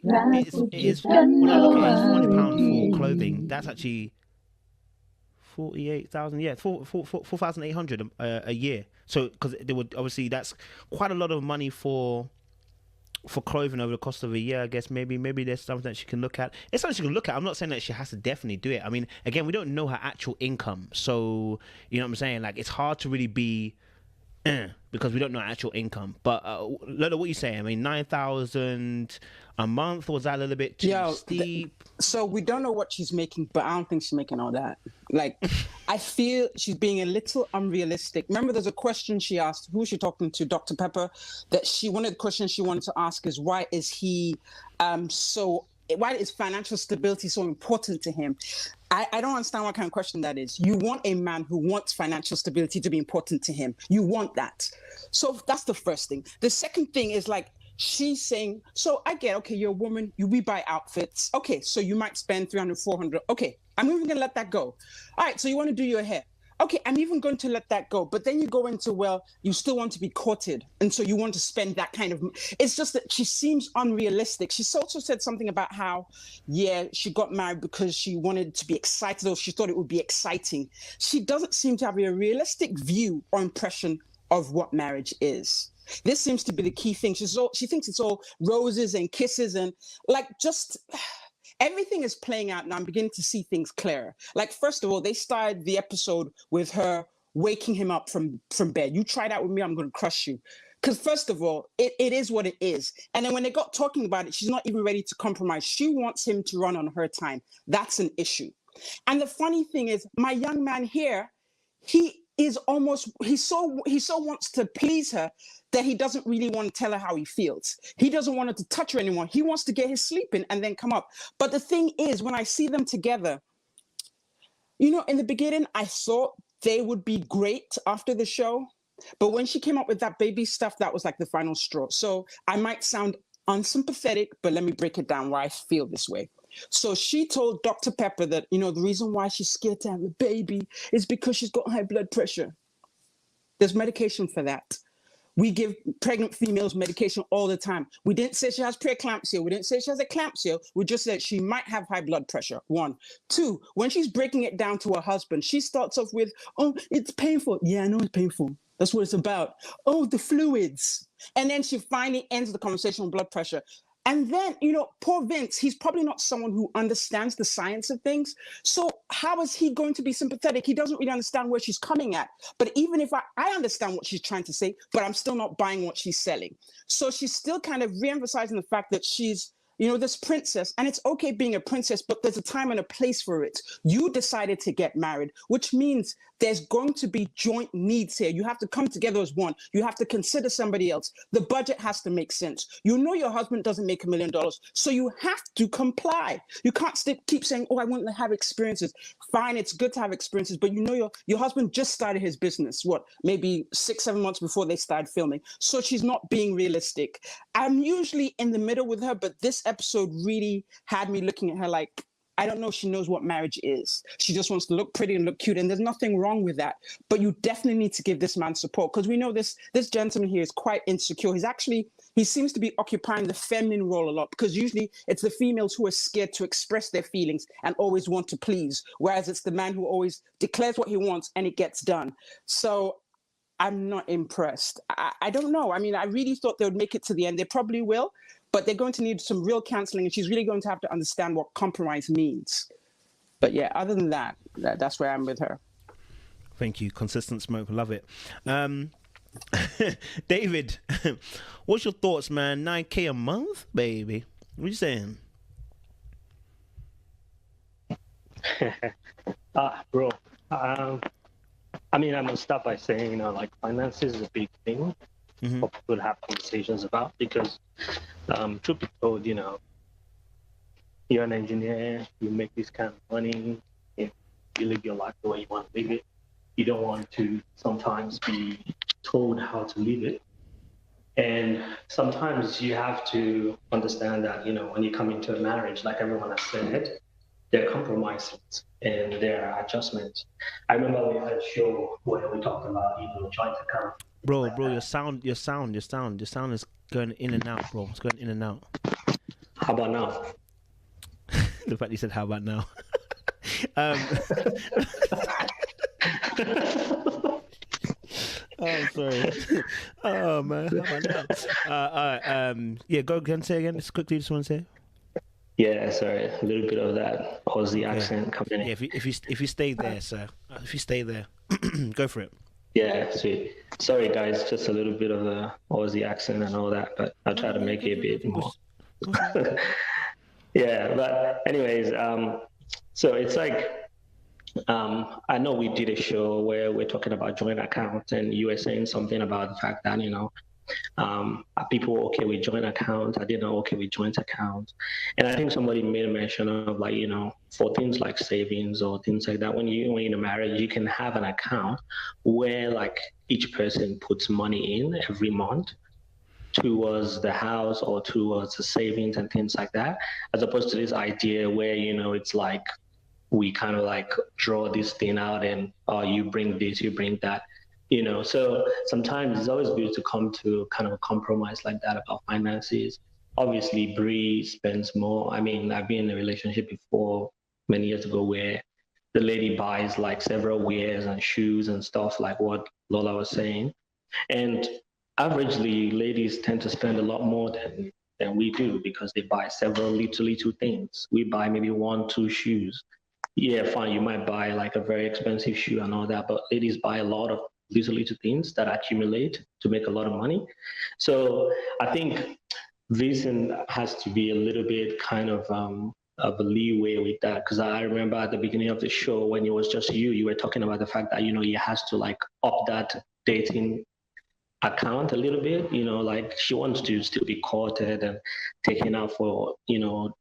It is when I look at it, it's £400 for clothing. That's actually 48,000. Yeah, 4,800 a year. So because they would obviously that's quite a lot of money for clothing over the course of a year. I guess maybe there's something that she can look at. It's something she can look at. I'm not saying that she has to definitely do it. I mean, again, we don't know her actual income, so you know what I'm saying. Like it's hard to really be because we don't know actual income. But Lola, what you saying? I mean, 9,000 a month, was that a little bit too steep? So we don't know what she's making, but I don't think she's making all that. Like, I feel she's being a little unrealistic. Remember, there's a question she asked. Who was she talking to? Dr. Pepper. One of the questions she wanted to ask is why is financial stability so important to him? I don't understand what kind of question that is. You want a man who wants financial stability to be important to him. You want that. So that's the first thing. The second thing is like, she's saying, so I get, okay, you're a woman, we buy outfits. Okay, so you might spend 300, 400. Okay, I'm even going to let that go. All right, so you want to do your hair. Okay, I'm even going to let that go. But then you go into, well, you still want to be courted. And so you want to spend that kind of, it's just that she seems unrealistic. She's also said something about how, yeah, she got married because she wanted to be excited or she thought it would be exciting. She doesn't seem to have a realistic view or impression of what marriage is. This seems to be the key thing. She thinks it's all roses and kisses and like just everything is playing out, and I'm beginning to see things clearer. Like, first of all, they started the episode with her waking him up from bed. You try that with me, I'm going to crush you. Because first of all, it is what it is. And then when they got talking about it, she's not even ready to compromise. She wants him to run on her time. That's an issue. And the funny thing is, my young man here, he so wants to please her that he doesn't really want to tell her how he feels. He doesn't want her to touch her anymore. He wants to get his sleep in and then come up. But the thing is, when I see them together, you know, in the beginning, I thought they would be great after the show. But when she came up with that baby stuff, that was like the final straw. So I might sound unsympathetic, but let me break it down why I feel this way. So she told Dr. Pepper that, you know, the reason why she's scared to have a baby is because she's got high blood pressure. There's medication for that. We give pregnant females medication all the time. We didn't say she has preeclampsia. We didn't say she has eclampsia. We just said she might have high blood pressure. 1. 2, when she's breaking it down to her husband, she starts off with, oh, it's painful. Yeah, I know it's painful. That's what it's about. Oh, the fluids. And then she finally ends the conversation on blood pressure. And then, you know, poor Vince, he's probably not someone who understands the science of things. So how is he going to be sympathetic? He doesn't really understand where she's coming at. But even if I understand what she's trying to say, but I'm still not buying what she's selling. So she's still kind of re-emphasizing the fact that she's, you know, this princess, and it's okay being a princess, but there's a time and a place for it. You decided to get married, which means there's going to be joint needs here. You have to come together as one. You have to consider somebody else. The budget has to make sense. You know your husband doesn't make $1 million, so you have to comply. You can't keep saying, oh, I want to have experiences. Fine, it's good to have experiences, but you know your husband just started his business, maybe 6-7 months before they started filming. So she's not being realistic. I'm usually in the middle with her, but this episode really had me looking at her like, I don't know if she knows what marriage is. She just wants to look pretty and look cute, and there's nothing wrong with that. But you definitely need to give this man support, because we know this gentleman here is quite insecure. He seems to be occupying the feminine role a lot, because usually it's the females who are scared to express their feelings and always want to please, whereas it's the man who always declares what he wants and it gets done. So I'm not impressed. I don't know. I mean, I really thought they would make it to the end. They probably will, but they're going to need some real counseling, and she's really going to have to understand what compromise means. But yeah, other than that, that's where I'm with her. Thank you. Consistent smoke. Love it. David, what's your thoughts, man? 9K a month, baby. What you saying? Bro. I mean, I'm gonna start by saying, you know, like finances is a big thing for people to have conversations about, because truth be told, you know, you're an engineer, you make this kind of money, you live your life the way you want to live it. You don't want to sometimes be told how to live it. And sometimes you have to understand that, you know, when you come into a marriage, like everyone has said, there are compromises and there are adjustments. I remember we had a show where we talked about, you know, trying to come. Bro, your sound is going in and out, bro. It's going in and out. How about now? The fact you said, "How about now?" um, oh, sorry. Oh man, how about now? All right. Yeah, go again. Say again. Just quickly. Just want to say. Yeah, sorry, a little bit of that Aussie Okay. accent coming in. Yeah. If you stay there, sir. If you stay there, go for it. Yeah, sweet. Sorry, guys, just a little bit of the Aussie accent and all that, but I'll No, try no, to no. make it a bit more. What's that? Yeah, but anyways, so it's like I know we did a show where we're talking about joint accounts, and you were saying something about the fact that are people okay with joint accounts? Are they not okay with joint accounts? And I think somebody made a mention of like for things like savings or things like that. When you're in a marriage, you can have an account where like each person puts money in every month towards the house or towards the savings and things like that, as opposed to this idea where it's like we kind of like draw this thing out and you bring this, you bring that. So sometimes it's always good to come to kind of a compromise like that about finances. Obviously Bree spends more. I mean, I've been in a relationship before many years ago where the lady buys like several wears and shoes and stuff like what Lola was saying, and averagely ladies tend to spend a lot more than we do because they buy several little things. We buy maybe one, two shoes. Yeah, fine, you might buy like a very expensive shoe and all that, but ladies buy a lot of little things that accumulate to make a lot of money. So I think Vincent has to be a little bit kind of a leeway with that, because I remember at the beginning of the show when it was just you were talking about the fact that he has to like up that dating account a little bit, like she wants to still be courted and taken out for,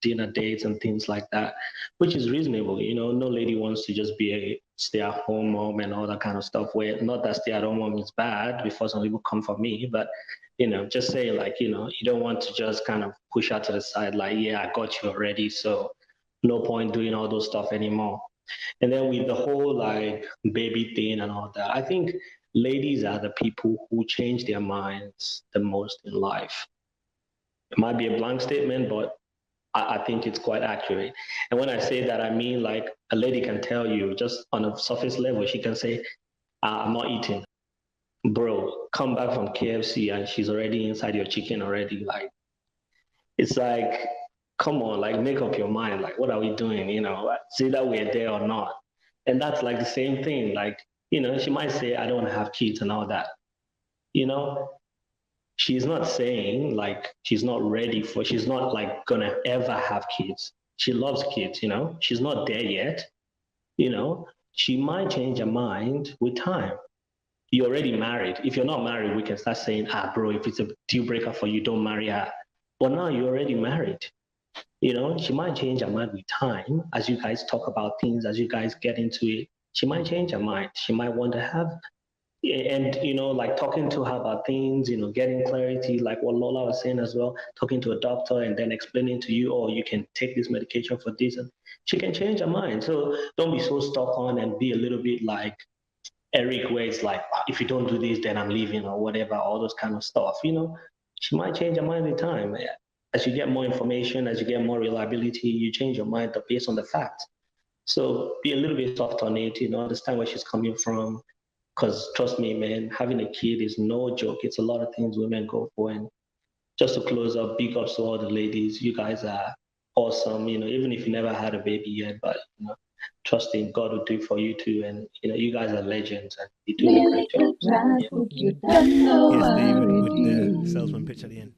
dinner dates and things like that, which is reasonable. No lady wants to just be a stay-at-home mom and all that kind of stuff, where not that stay-at-home mom is bad before some people come for me, but, just saying like, you don't want to just kind of push her to the side like, yeah, I got you already, so no point doing all those stuff anymore. And then with the whole like baby thing and all that, I think ladies are the people who change their minds the most in life. It might be a blank statement, but I think it's quite accurate. And when I say that, I mean like a lady can tell you just on a surface level, she can say, I'm not eating. Bro, come back from KFC and she's already inside your chicken already. Like, it's like, come on, like make up your mind. Like, what are we doing? It's either we're there or not. And that's like the same thing. Like, she might say, I don't have kids and all that. You know, she's not saying like she's not like gonna ever have kids. She loves kids, she's not there yet. You know, she might change her mind with time. You're already married. If you're not married, we can start saying, bro, if it's a deal breaker for you, don't marry her. But now you're already married. She might change her mind with time as you guys talk about things, as you guys get into it. She might change her mind. She might want to have, and like talking to her about things, getting clarity, like what Lola was saying as well, talking to a doctor and then explaining to you, oh, you can take this medication for this, and she can change her mind. So don't be so stuck on and be a little bit like Eric, where it's like, if you don't do this, then I'm leaving or whatever, all those kind of stuff. She might change her mind with time. As you get more information, as you get more reliability, you change your mind based on the facts. So be a little bit soft on it, understand where she's coming from. Because trust me, man, having a kid is no joke. It's a lot of things women go for. And just to close up, big ups to all the ladies. You guys are awesome, even if you never had a baby yet, but trusting God will do for you too. And you guys are legends and you do a great job. So, yeah. Yes, David with the salesman pitch at the end.